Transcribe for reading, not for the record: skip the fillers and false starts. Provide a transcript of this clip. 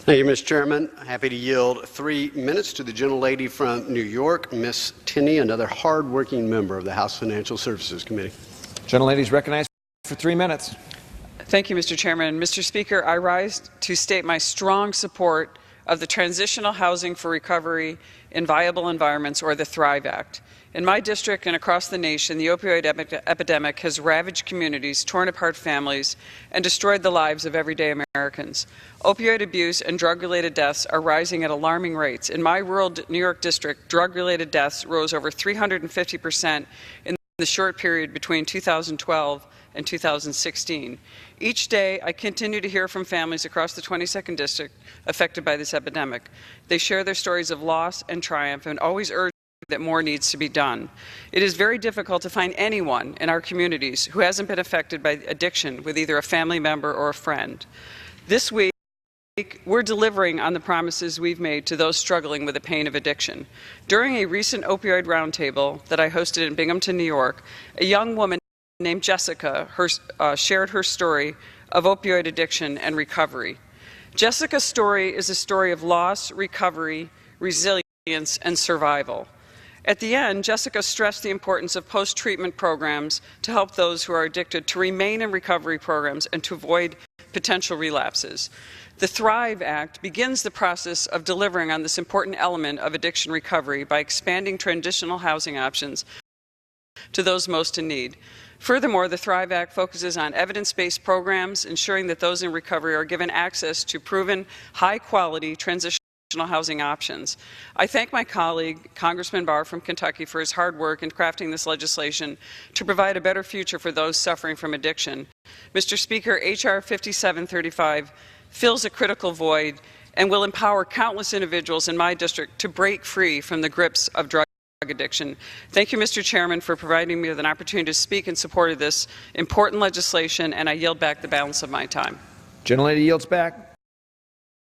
Thank you, Mr. Chairman. Happy to yield 3 minutes to the gentlelady from New York, Ms. Tenney, another hard-working member of the House Financial Services Committee. Gentlelady is recognized for 3 minutes. Thank you, Mr. Chairman. Mr. Speaker, I rise to state my strong support of the Transitional Housing for Recovery in Viable Environments, or the THRIVE Act. In my district and across the nation, the opioid epidemic has ravaged communities, torn apart families, and destroyed the lives of everyday Americans. Opioid abuse and drug-related deaths are rising at alarming rates. In my rural New York district, drug-related deaths rose over 350% in the short period between 2012 and 2016. Each day, I continue to hear from families across the 22nd District affected by this epidemic. They share their stories of loss and triumph and always urge that more needs to be done. It is very difficult to find anyone in our communities who hasn't been affected by addiction with either a family member or a friend. This week, we're delivering on the promises we've made to those struggling with the pain of addiction. During a recent opioid roundtable that I hosted in Binghamton, New York, a young woman named Jessica shared her story of opioid addiction and recovery. Jessica's story is a story of loss, recovery, resilience, and survival. At the end, Jessica stressed the importance of post-treatment programs to help those who are addicted to remain in recovery programs and to avoid potential relapses. The THRIVE Act begins the process of delivering on this important element of addiction recovery by expanding transitional housing options to those most in need. Furthermore, the THRIVE Act focuses on evidence-based programs, ensuring that those in recovery are given access to proven, high-quality transitional housing options. I thank my colleague, Congressman Barr from Kentucky, for his hard work in crafting this legislation to provide a better future for those suffering from addiction. Mr. Speaker, H.R. 5735 fills a critical void and will empower countless individuals in my district to break free from the grips of drug addiction. Thank you, Mr. Chairman, for providing me with an opportunity to speak in support of this important legislation, and I yield back the balance of my time. Gentlelady yields back.